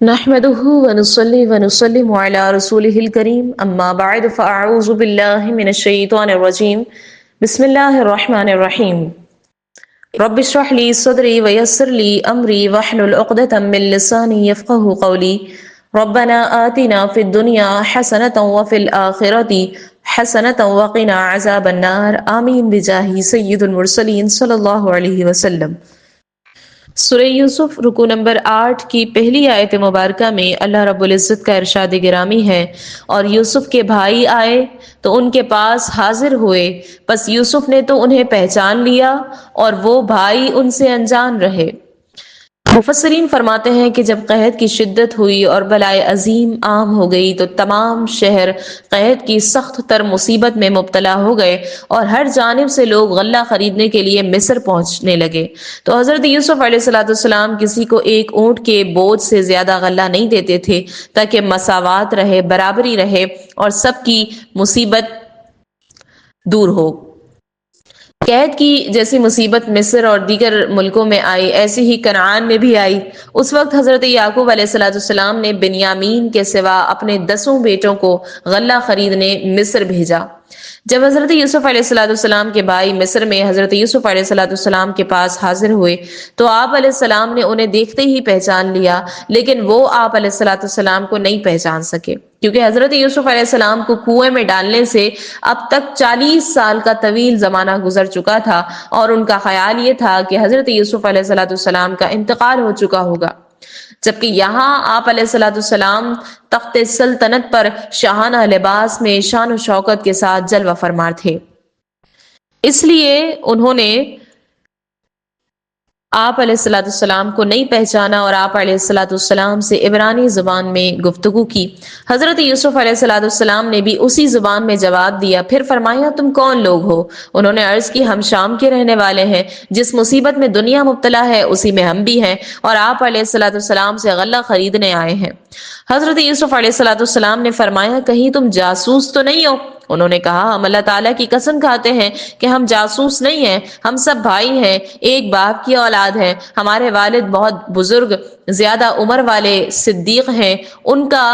نحمده ونصلي ونسلم على رسوله الكريم اما بعد فاعوذ بالله من الشيطان الرجيم بسم الله الرحمن الرحيم رب اشرح لي صدري ويسر لي امري واحلل عقدة من لساني يفقهوا قولي ربنا آتنا في الدنيا حسنة وفي الآخرة حسنة وقنا عذاب النار آمین بجاہ سید المرسلین صلی اللہ علیہ وسلم۔ سورہ یوسف رکو نمبر 8 کی پہلی آیت مبارکہ میں اللہ رب العزت کا ارشاد گرامی ہے، اور یوسف کے بھائی آئے تو ان کے پاس حاضر ہوئے، پس یوسف نے تو انہیں پہچان لیا اور وہ بھائی ان سے انجان رہے۔ مفسرین فرماتے ہیں کہ جب قحط کی شدت ہوئی اور بلائے عظیم عام ہو گئی تو تمام شہر قحط کی سخت تر مصیبت میں مبتلا ہو گئے اور ہر جانب سے لوگ غلہ خریدنے کے لیے مصر پہنچنے لگے۔ تو حضرت یوسف علیہ السلام کسی کو ایک اونٹ کے بوجھ سے زیادہ غلہ نہیں دیتے تھے تاکہ مساوات رہے، برابری رہے اور سب کی مصیبت دور ہو۔ قحط کی جیسی مصیبت مصر اور دیگر ملکوں میں آئی، ایسی ہی کنعان میں بھی آئی۔ اس وقت حضرت یعقوب علیہ السلام نے بنیامین کے سوا اپنے 10 بیٹوں کو غلہ خریدنے مصر بھیجا۔ جب حضرت یوسف علیہ السلام کے بھائی مصر میں حضرت یوسف علیہ السلام کے پاس حاضر ہوئے تو آپ علیہ السلام نے انہیں دیکھتے ہی پہچان لیا، لیکن وہ آپ علیہ السلام کو نہیں پہچان سکے، کیونکہ حضرت یوسف علیہ السلام کو کنویں میں ڈالنے سے اب تک 40 سال کا طویل زمانہ گزر چکا تھا، اور ان کا خیال یہ تھا کہ حضرت یوسف علیہ السلام کا انتقال ہو چکا ہوگا، جبکہ یہاں آپ علیہ السلام تخت سلطنت پر شاہانہ لباس میں شان و شوکت کے ساتھ جلوہ فرما تھے۔ اس لیے انہوں نے آپ علیہ السلام کو نہیں پہچانا اور آپ علیہ السلام سے عبرانی زبان میں گفتگو کی۔ حضرت یوسف علیہ السلام نے بھی اسی زبان میں جواب دیا، پھر فرمایا تم کون لوگ ہو؟ انہوں نے عرض کی ہم شام کے رہنے والے ہیں، جس مصیبت میں دنیا مبتلا ہے اسی میں ہم بھی ہیں، اور آپ علیہ السلام سے غلہ خریدنے آئے ہیں۔ حضرت یوسف علیہ السلام نے فرمایا کہیں تم جاسوس تو نہیں ہو؟ انہوں نے کہا ہم اللہ تعالیٰ کی قسم کھاتے ہیں کہ ہم جاسوس نہیں ہیں، ہم سب بھائی ہیں، ایک باپ کی اولاد ہیں، ہمارے والد بہت بزرگ زیادہ عمر والے صدیق ہیں، ان کا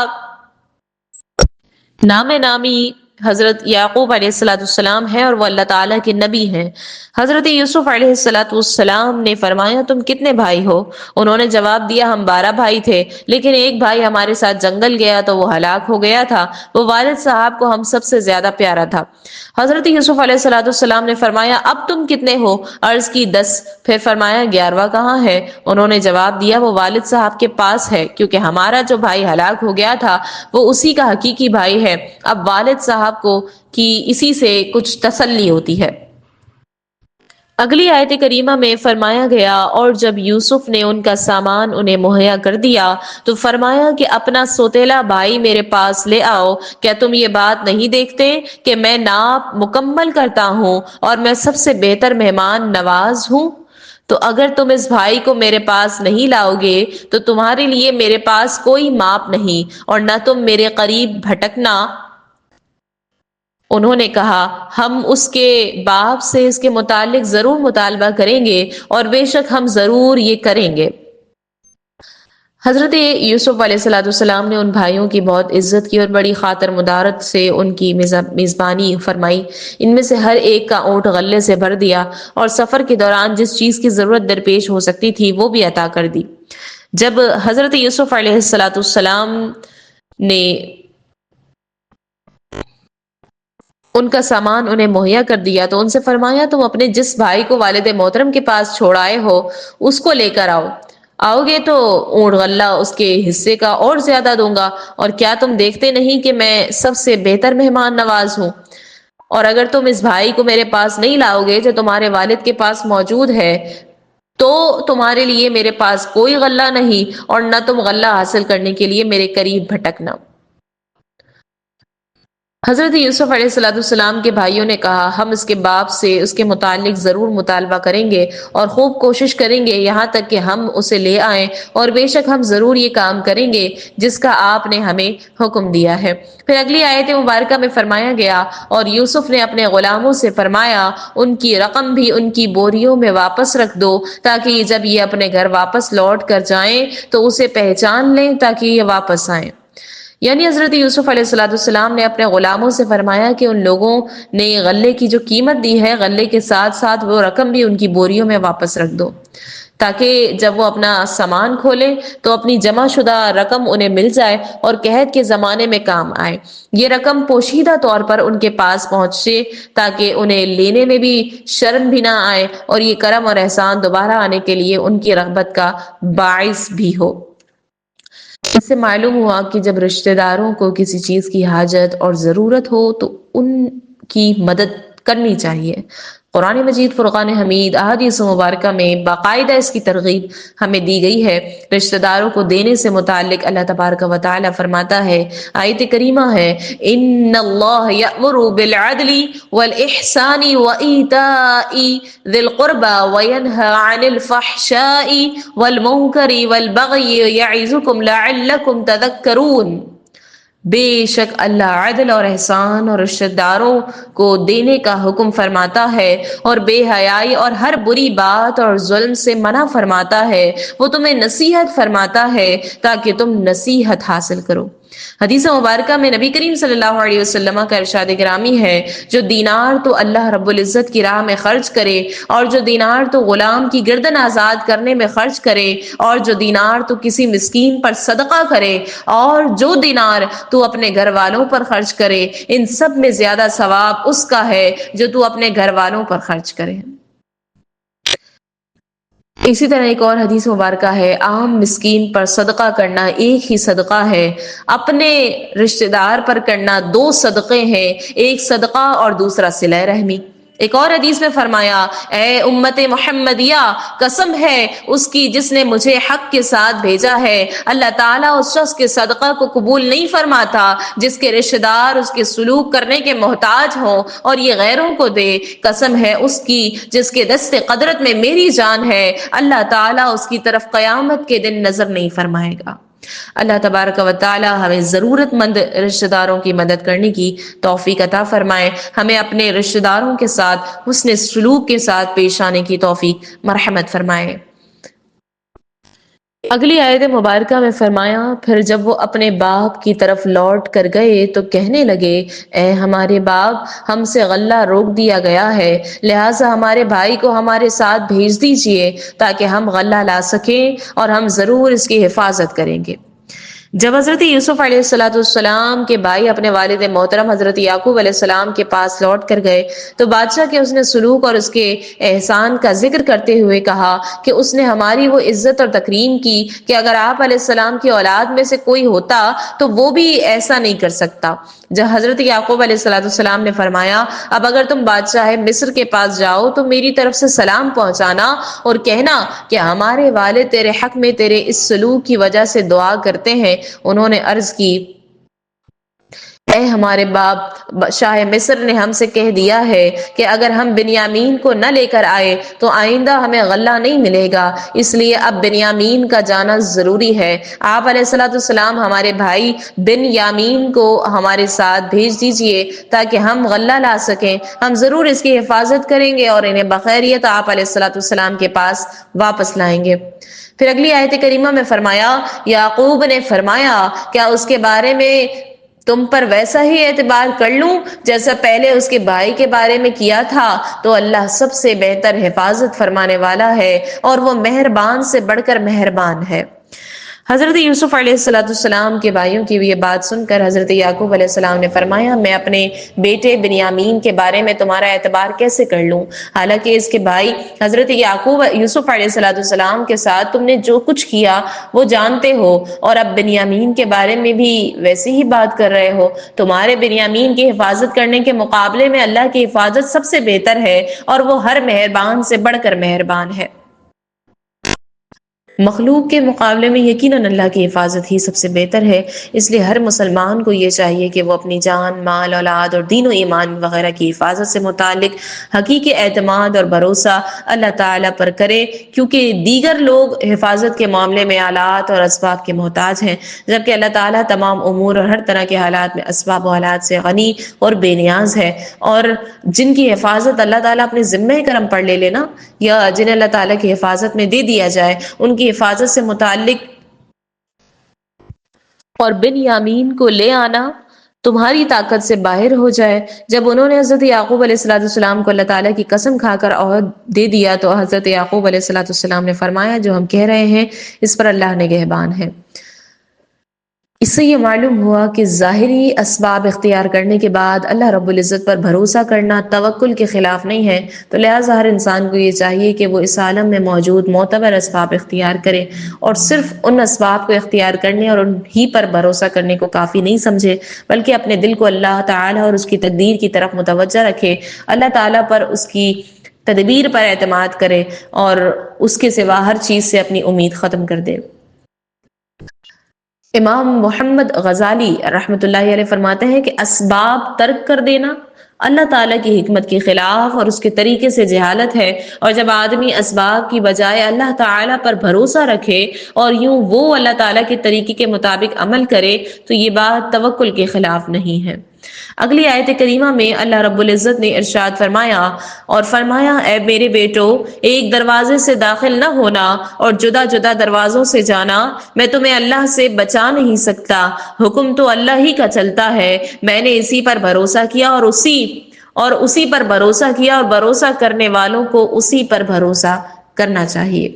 نام نامی حضرت یعقوب علیہ السلام ہے اور وہ اللہ تعالیٰ کے نبی ہیں۔ حضرت یوسف علیہ السلام نے فرمایا تم کتنے بھائی ہو؟ انہوں نے جواب دیا ہم 12 بھائی تھے، لیکن ایک بھائی ہمارے ساتھ جنگل گیا تو وہ ہلاک ہو گیا تھا، وہ والد صاحب کو ہم سب سے زیادہ پیارا تھا۔ حضرت یوسف علیہ السلام نے فرمایا اب تم کتنے ہو؟ عرض کی 10۔ پھر فرمایا 11واں کہاں ہے؟ انہوں نے جواب دیا وہ والد صاحب کے پاس ہے، کیونکہ ہمارا جو بھائی ہلاک ہو گیا تھا وہ اسی کا حقیقی بھائی ہے، اب والد صاحب کو کی اسی سے کچھ تسلی ہوتی ہے۔ اگلی آیت کریمہ میں فرمایا گیا اور جب یوسف نے ان کا سامان انہیں مہیا کر دیا تو فرمایا کہ اپنا سوتیلا بھائی میرے پاس لے آؤ، کیا تم یہ بات نہیں دیکھتے کہ میں ناپ مکمل کرتا ہوں اور میں سب سے بہتر مہمان نواز ہوں؟ تو اگر تم اس بھائی کو میرے پاس نہیں لاؤ گے تو تمہارے لیے میرے پاس کوئی ماپ نہیں اور نہ تم میرے قریب بھٹکنا۔ انہوں نے کہا ہم اس کے باپ سے اس کے متعلق ضرور مطالبہ کریں گے اور بے شک ہم ضرور یہ کریں گے۔ حضرت یوسف علیہ السلام نے ان بھائیوں کی بہت عزت کی اور بڑی خاطر مدارت سے ان کی میزبانی فرمائی، ان میں سے ہر ایک کا اونٹ غلے سے بھر دیا اور سفر کے دوران جس چیز کی ضرورت درپیش ہو سکتی تھی وہ بھی عطا کر دی۔ جب حضرت یوسف علیہ السلام نے ان کا سامان انہیں مہیا کر دیا تو ان سے فرمایا تم اپنے جس بھائی کو والد محترم کے پاس چھوڑ آئے ہو اس کو لے کر آؤ گے تو اونٹ غلہ اس کے حصے کا اور زیادہ دوں گا، اور کیا تم دیکھتے نہیں کہ میں سب سے بہتر مہمان نواز ہوں؟ اور اگر تم اس بھائی کو میرے پاس نہیں لاؤ گے جو تمہارے والد کے پاس موجود ہے تو تمہارے لیے میرے پاس کوئی غلہ نہیں اور نہ تم غلہ حاصل کرنے کے لیے میرے قریب بھٹکنا۔ حضرت یوسف علیہ السلام کے بھائیوں نے کہا ہم اس کے باپ سے اس کے متعلق ضرور مطالبہ کریں گے اور خوب کوشش کریں گے یہاں تک کہ ہم اسے لے آئیں، اور بے شک ہم ضرور یہ کام کریں گے جس کا آپ نے ہمیں حکم دیا ہے۔ پھر اگلی آیت مبارکہ میں فرمایا گیا اور یوسف نے اپنے غلاموں سے فرمایا ان کی رقم بھی ان کی بوریوں میں واپس رکھ دو تاکہ جب یہ اپنے گھر واپس لوٹ کر جائیں تو اسے پہچان لیں تاکہ یہ واپس آئیں۔ یعنی حضرت یوسف علیہ السلام نے اپنے غلاموں سے فرمایا کہ ان لوگوں نے غلے کی جو قیمت دی ہے غلے کے ساتھ ساتھ وہ رقم بھی ان کی بوریوں میں واپس رکھ دو تاکہ جب وہ اپنا سامان کھولیں تو اپنی جمع شدہ رقم انہیں مل جائے اور قحط کے زمانے میں کام آئے۔ یہ رقم پوشیدہ طور پر ان کے پاس پہنچے تاکہ انہیں لینے میں بھی شرم بھی نہ آئے اور یہ کرم اور احسان دوبارہ آنے کے لیے ان کی رغبت کا باعث بھی ہو۔ اس سے معلوم ہوا کہ جب رشتہ داروں کو کسی چیز کی حاجت اور ضرورت ہو تو ان کی مدد کرنی چاہیے۔ قرآن مجید فرقان حمید احادیث مبارکہ میں باقاعدہ اس کی ترغیب ہمیں دی گئی ہے۔ رشتہ داروں کو دینے سے متعلق اللہ تبارک و تعالی فرماتا ہے، آیت کریمہ ہے، ان اللہ یأمر بالعدل والاحسان وایتاء ذی القربى وینہی عن الفحشاء والمنکر والبغی یعظکم لعلکم تذکرون۔ بے شک اللہ عدل اور احسان اور رشتہ داروں کو دینے کا حکم فرماتا ہے اور بے حیائی اور ہر بری بات اور ظلم سے منع فرماتا ہے، وہ تمہیں نصیحت فرماتا ہے تاکہ تم نصیحت حاصل کرو۔ حدیث مبارکہ میں نبی کریم صلی اللہ علیہ وسلم کا ارشاد گرامی ہے، جو دینار تو اللہ رب العزت کی راہ میں خرچ کرے اور جو دینار تو غلام کی گردن آزاد کرنے میں خرچ کرے اور جو دینار تو کسی مسکین پر صدقہ کرے اور جو دینار تو اپنے گھر والوں پر خرچ کرے، ان سب میں زیادہ ثواب اس کا ہے جو تو اپنے گھر والوں پر خرچ کرے۔ اسی طرح ایک اور حدیث مبارکہ ہے، عام مسکین پر صدقہ کرنا ایک ہی صدقہ ہے، اپنے رشتہ دار پر کرنا دو صدقے ہیں، ایک صدقہ اور دوسرا صلہ رحمی۔ ایک اور حدیث میں فرمایا، اے امت محمدیہ، قسم ہے اس کی جس نے مجھے حق کے ساتھ بھیجا ہے، اللہ تعالیٰ اس شخص کے صدقہ کو قبول نہیں فرماتا جس کے رشتہ دار اس کے سلوک کرنے کے محتاج ہوں اور یہ غیروں کو دے۔ قسم ہے اس کی جس کے دست قدرت میں میری جان ہے، اللہ تعالیٰ اس کی طرف قیامت کے دن نظر نہیں فرمائے گا۔ اللہ تبارک و تعالی ہمیں ضرورت مند رشتہ داروں کی مدد کرنے کی توفیق عطا فرمائے، ہمیں اپنے رشتہ داروں کے ساتھ حسن سلوک کے ساتھ پیش آنے کی توفیق مرحمت فرمائے۔ اگلی آیت مبارکہ میں فرمایا، پھر جب وہ اپنے باپ کی طرف لوٹ کر گئے تو کہنے لگے، اے ہمارے باپ، ہم سے غلہ روک دیا گیا ہے، لہٰذا ہمارے بھائی کو ہمارے ساتھ بھیج دیجئے تاکہ ہم غلہ لا سکیں اور ہم ضرور اس کی حفاظت کریں گے۔ جب حضرت یوسف علیہ السلام کے بھائی اپنے والد محترم حضرت یعقوب علیہ السلام کے پاس لوٹ کر گئے تو بادشاہ کے اس نے سلوک اور اس کے احسان کا ذکر کرتے ہوئے کہا کہ اس نے ہماری وہ عزت اور تکریم کی کہ اگر آپ علیہ السلام کی اولاد میں سے کوئی ہوتا تو وہ بھی ایسا نہیں کر سکتا۔ جب حضرت یعقوب علیہ السلام نے فرمایا، اب اگر تم بادشاہ مصر کے پاس جاؤ تو میری طرف سے سلام پہنچانا اور کہنا کہ ہمارے والد تیرے حق میں تیرے اس سلوک کی وجہ سے دعا کرتے ہیں۔ انہوں نے عرض کی، اے ہمارے باپ، شاہ مصر نے ہم سے کہہ دیا ہے کہ اگر ہم بنیامین کو نہ لے کر آئے تو آئندہ ہمیں غلہ نہیں ملے گا، اس لیے اب بنیامین کا جانا ضروری ہے۔ آپ علیہ السلام ہمارے بھائی بنیامین کو ہمارے ساتھ بھیج دیجئے تاکہ ہم غلہ لا سکیں، ہم ضرور اس کی حفاظت کریں گے اور انہیں بخیریت آپ علیہ السلام کے پاس واپس لائیں گے۔ پھر اگلی آیت کریمہ میں فرمایا، یعقوب نے فرمایا، کیا اس کے بارے میں تم پر ویسا ہی اعتبار کر لوں جیسا پہلے اس کے بھائی کے بارے میں کیا تھا؟ تو اللہ سب سے بہتر حفاظت فرمانے والا ہے اور وہ مہربان سے بڑھ کر مہربان ہے۔ حضرت یوسف علیہ السلام کے بھائیوں کی یہ بات سن کر حضرت یعقوب علیہ السلام نے فرمایا، میں اپنے بیٹے بنیامین کے بارے میں تمہارا اعتبار کیسے کر لوں؟ حالانکہ اس کے بھائی حضرت یوسف علیہ السلام کے ساتھ تم نے جو کچھ کیا وہ جانتے ہو، اور اب بنیامین کے بارے میں بھی ویسی ہی بات کر رہے ہو۔ تمہارے بنیامین کی حفاظت کرنے کے مقابلے میں اللہ کی حفاظت سب سے بہتر ہے اور وہ ہر مہربان سے بڑھ کر مہربان ہے۔ مخلوق کے مقابلے میں یقیناً اللہ کی حفاظت ہی سب سے بہتر ہے، اس لیے ہر مسلمان کو یہ چاہیے کہ وہ اپنی جان، مال، اولاد اور دین و ایمان وغیرہ کی حفاظت سے متعلق حقیقی اعتماد اور بھروسہ اللہ تعالیٰ پر کرے، کیونکہ دیگر لوگ حفاظت کے معاملے میں آلات اور اسباب کے محتاج ہیں، جبکہ اللہ تعالیٰ تمام امور اور ہر طرح کے حالات میں اسباب و آلات سے غنی اور بے نیاز ہے۔ اور جن کی حفاظت اللہ تعالیٰ اپنے ذمہ کرم پر لے لینا، یا جنہیں اللہ تعالیٰ کی حفاظت میں دے دیا جائے، ان کی حفاظت سے متعلق اور بن یامین کو لے آنا تمہاری طاقت سے باہر ہو جائے۔ جب انہوں نے حضرت یعقوب علیہ السلام کو اللہ تعالیٰ کی قسم کھا کر عہد دے دیا تو حضرت یعقوب علیہ السلام نے فرمایا، جو ہم کہہ رہے ہیں اس پر اللہ نگہبان ہے۔ اس سے یہ معلوم ہوا کہ ظاہری اسباب اختیار کرنے کے بعد اللہ رب العزت پر بھروسہ کرنا توکل کے خلاف نہیں ہے، تو لہٰذا ہر انسان کو یہ چاہیے کہ وہ اس عالم میں موجود معتبر اسباب اختیار کرے اور صرف ان اسباب کو اختیار کرنے اور انہی پر بھروسہ کرنے کو کافی نہیں سمجھے، بلکہ اپنے دل کو اللہ تعالیٰ اور اس کی تقدیر کی طرف متوجہ رکھے، اللہ تعالیٰ پر، اس کی تدبیر پر اعتماد کرے اور اس کے سوا ہر چیز سے اپنی امید ختم کر دے۔ امام محمد غزالی رحمۃ اللہ علیہ فرماتے ہیں کہ اسباب ترک کر دینا اللہ تعالیٰ کی حکمت کے خلاف اور اس کے طریقے سے جہالت ہے، اور جب آدمی اسباب کی بجائے اللہ تعالیٰ پر بھروسہ رکھے اور یوں وہ اللہ تعالیٰ کے طریقے کے مطابق عمل کرے تو یہ بات توکل کے خلاف نہیں ہے۔ اگلی آیت کریمہ میں اللہ رب العزت نے ارشاد فرمایا اے میرے بیٹو، ایک دروازے سے داخل نہ ہونا اور جدا جدا دروازوں سے جانا، میں تمہیں اللہ سے بچا نہیں سکتا، حکم تو اللہ ہی کا چلتا ہے، میں نے اسی پر بھروسہ کیا اور اسی پر بھروسہ کیا، اور بھروسہ کرنے والوں کو اسی پر بھروسہ کرنا چاہیے۔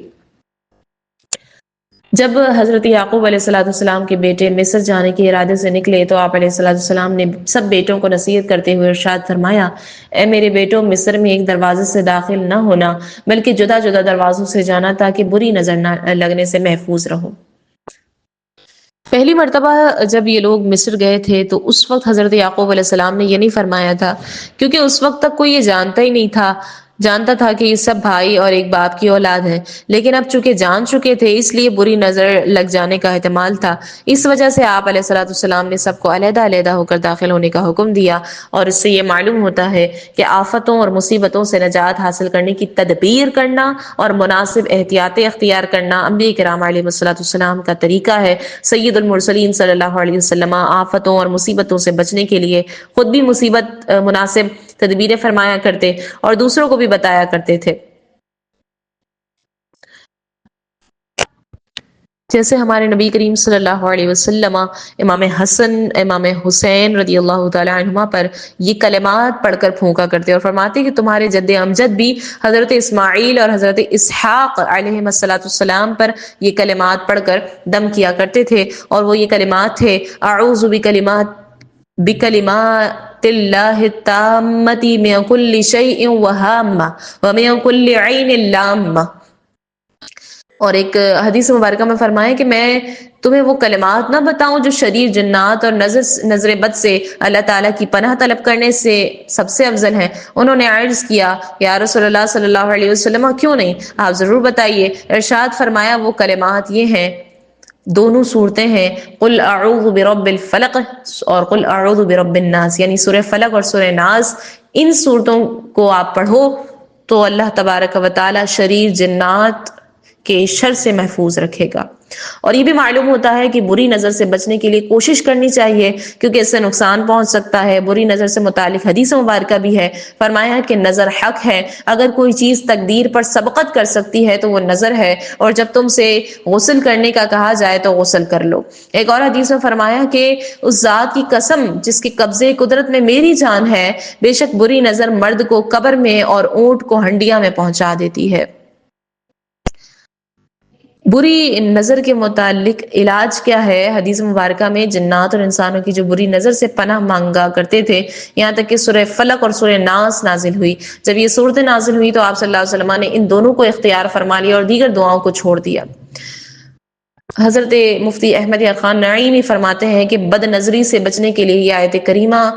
جب حضرت یعقوب علیہ السلام کے بیٹے مصر جانے کے ارادے سے نکلے تو آپ علیہ السلام نے سب بیٹوں کو نصیحت کرتے ہوئے ارشاد فرمایا، اے میرے بیٹوں، مصر میں ایک دروازے سے داخل نہ ہونا بلکہ جدا جدا دروازوں سے جانا تاکہ بری نظر نہ لگنے سے محفوظ رہو۔ پہلی مرتبہ جب یہ لوگ مصر گئے تھے تو اس وقت حضرت یعقوب علیہ السلام نے یہ نہیں فرمایا تھا، کیونکہ اس وقت تک کوئی یہ جانتا تھا کہ یہ سب بھائی اور ایک باپ کی اولاد ہیں، لیکن اب چونکہ جان چکے تھے اس لیے بری نظر لگ جانے کا احتمال تھا، اس وجہ سے آپ علیہ السلام نے سب کو علیحدہ علیحدہ ہو کر داخل ہونے کا حکم دیا، اور اس سے یہ معلوم ہوتا ہے کہ آفتوں اور مصیبتوں سے نجات حاصل کرنے کی تدبیر کرنا اور مناسب احتیاطیں اختیار کرنا انبیاء کرام علیہ السلام کا طریقہ ہے۔ سید المرسلین صلی اللہ علیہ وسلم آفتوں اور مصیبتوں سے بچنے کے لیے خود بھی مصیبت مناسب تدبیریں فرمایا کرتے اور دوسروں کو بھی بتایا کرتے تھے، جیسے ہمارے نبی کریم صلی اللہ علیہ وسلم امام حسن امام حسین رضی اللہ تعالی عنہما پر یہ کلمات پڑھ کر پھونکا کرتے اور فرماتے کہ تمہارے جد امجد بھی حضرت اسماعیل اور حضرت اسحاق علیہ السلام پر یہ کلمات پڑھ کر دم کیا کرتے تھے، اور وہ یہ کلمات تھے، اعوذ بکلمات اللہ التامۃ من کل شیء وہامہ ومن کل عین لامہ۔ اور ایک حدیث مبارکہ میں فرمایا کہ میں تمہیں وہ کلمات نہ بتاؤں جو شریر، جنات اور نظر بد سے اللہ تعالیٰ کی پناہ طلب کرنے سے سب سے افضل ہیں۔ انہوں نے عرض کیا، یا رسول اللہ صلی اللہ علیہ وسلم کیوں نہیں، آپ ضرور بتائیے۔ ارشاد فرمایا وہ کلمات یہ ہیں، دونوں صورتیں ہیں، قل اعوذ برب الفلق اور قل اعوذ برب الناس، یعنی سورہ فلق اور سورہ ناس، ان صورتوں کو آپ پڑھو تو اللہ تبارک و تعالی شریر، جنات کے شر سے محفوظ رکھے گا۔ اور یہ بھی معلوم ہوتا ہے کہ بری نظر سے بچنے کے لیے کوشش کرنی چاہیے، کیونکہ اس سے نقصان پہنچ سکتا ہے۔ بری نظر سے متعلق حدیث مبارکہ بھی ہے، فرمایا کہ نظر حق ہے، اگر کوئی چیز تقدیر پر سبقت کر سکتی ہے تو وہ نظر ہے، اور جب تم سے غسل کرنے کا کہا جائے تو غسل کر لو۔ ایک اور حدیث میں فرمایا کہ اس ذات کی قسم جس کے قبضے قدرت میں میری جان ہے، بے شک بری نظر مرد کو قبر میں اور اونٹ کو ہنڈیا میں پہنچا دیتی ہے۔ بری نظر کے متعلق علاج کیا ہے؟ حدیث مبارکہ میں جنات اور انسانوں کی جو بری نظر سے پناہ مانگا کرتے تھے، یہاں تک کہ سورہ فلق اور سورہ ناس نازل ہوئی۔ جب یہ صورتیں نازل ہوئی تو آپ صلی اللہ علیہ وسلم نے ان دونوں کو اختیار فرما لیا اور دیگر دعاؤں کو چھوڑ دیا۔ حضرت مفتی احمد خان نعیمی فرماتے ہیں کہ بد نظری سے بچنے کے لیے یہ آیت کریمہ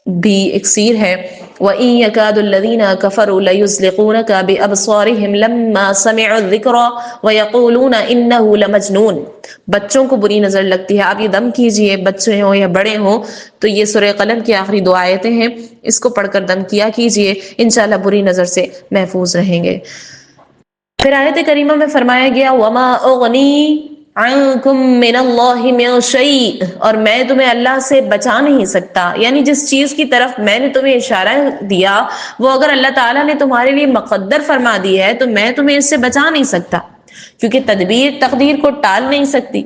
بھی اکسیر ہے۔ وَإِن يَكَادُ الَّذِينَ كَفَرُوا لَيُزْلِقُونَكَ بِأَبْصَارِهِمْ لَمَّا سَمِعُوا الذِّكْرَ وَيَقُولُونَ إِنَّهُ لَمَجْنُونٌ۔ بچوں کو بری نظر لگتی ہے، آپ یہ دم کیجئے، بچے ہوں یا بڑے ہوں۔ تو یہ سورہ قلم کی آخری 2 آیتیں ہیں، اس کو پڑھ کر دم کیا کیجئے، انشاءاللہ بری نظر سے محفوظ رہیں گے۔ پھر آیت کریمہ میں فرمایا گیا وَمَا أُغْنِي عَنْكُمْ مِنَ اللَّهِ مِنْ شَيْءٍ، اور میں تمہیں اللہ سے بچا نہیں سکتا، یعنی جس چیز کی طرف میں نے تمہیں اشارہ دیا وہ اگر اللہ تعالیٰ نے تمہارے لیے مقدر فرما دی ہے تو میں تمہیں اس سے بچا نہیں سکتا، کیونکہ تدبیر تقدیر کو ٹال نہیں سکتی۔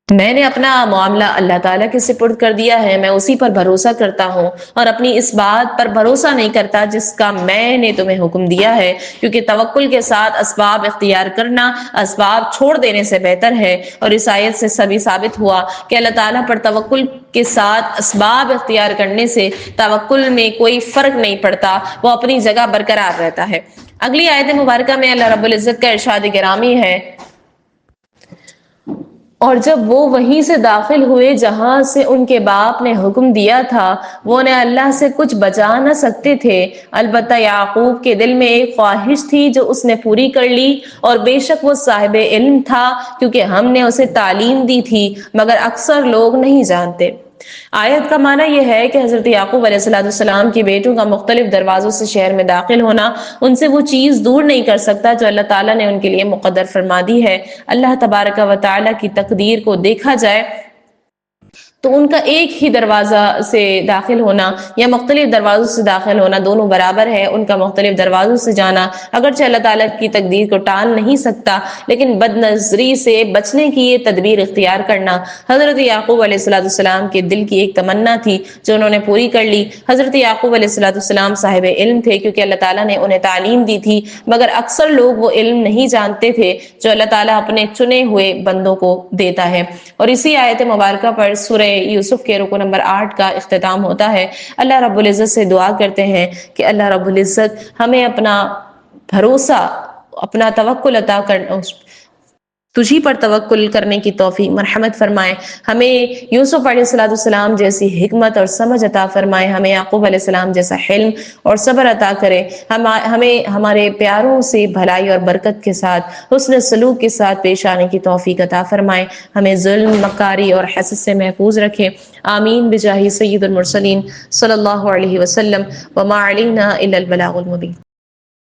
میں نے اپنا معاملہ اللہ تعالیٰ کے سپرد کر دیا ہے، میں اسی پر بھروسہ کرتا ہوں اور اپنی اس بات پر بھروسہ نہیں کرتا جس کا میں نے تمہیں حکم دیا ہے، کیونکہ توکل کے ساتھ اسباب اختیار کرنا اسباب چھوڑ دینے سے بہتر ہے۔ اور اس آیت سے سبھی ثابت ہوا کہ اللہ تعالیٰ پر توکل کے ساتھ اسباب اختیار کرنے سے توکل میں کوئی فرق نہیں پڑتا، وہ اپنی جگہ برقرار رہتا ہے۔ اگلی آیت مبارکہ میں اللہ رب العزت کا ارشاد گرامی ہے اور جب وہ وہیں سے داخل ہوئے جہاں سے ان کے باپ نے حکم دیا تھا، وہ انہیں اللہ سے کچھ بچا نہ سکتے تھے، البتہ یعقوب کے دل میں ایک خواہش تھی جو اس نے پوری کر لی، اور بے شک وہ صاحب علم تھا کیونکہ ہم نے اسے تعلیم دی تھی، مگر اکثر لوگ نہیں جانتے۔ آیت کا معنی یہ ہے کہ حضرت یعقوب علیہ السلام کی بیٹوں کا مختلف دروازوں سے شہر میں داخل ہونا ان سے وہ چیز دور نہیں کر سکتا جو اللہ تعالیٰ نے ان کے لیے مقدر فرما دی ہے۔ اللہ تبارک و تعالیٰ کی تقدیر کو دیکھا جائے تو ان کا ایک ہی دروازہ سے داخل ہونا یا مختلف دروازوں سے داخل ہونا دونوں برابر ہے۔ ان کا مختلف دروازوں سے جانا اگرچہ اللہ تعالیٰ کی تقدیر کو ٹال نہیں سکتا، لیکن بد نظری سے بچنے کی یہ تدبیر اختیار کرنا حضرت یعقوب علیہ السلام کے دل کی ایک تمنا تھی جو انہوں نے پوری کر لی۔ حضرت یعقوب علیہ السلام صاحب علم تھے کیونکہ اللہ تعالیٰ نے انہیں تعلیم دی تھی، مگر اکثر لوگ وہ علم نہیں جانتے تھے جو اللہ تعالیٰ اپنے چنے ہوئے بندوں کو دیتا ہے۔ اور اسی آیت مبارکہ پر سورہ یوسف کے رکوع نمبر 8 کا اختتام ہوتا ہے۔ اللہ رب العزت سے دعا کرتے ہیں کہ اللہ رب العزت ہمیں اپنا بھروسہ، اپنا توکل عطا کرنا، تجھی پر توکل کرنے کی توفیق مرحمت فرمائے، ہمیں یوسف علیہ السلام جیسی حکمت اور سمجھ عطا فرمائے، ہمیں یعقوب علیہ السلام جیسا حلم اور صبر عطا کرے، ہمیں ہمارے پیاروں سے بھلائی اور برکت کے ساتھ حسن سلوک کے ساتھ پیش آنے کی توفیق عطا فرمائے، ہمیں ظلم، مکاری اور حسد سے محفوظ رکھے، آمین بجاہ سید المرسلین صلی اللہ علیہ وسلم، وما علینا الا البلاغ المبین۔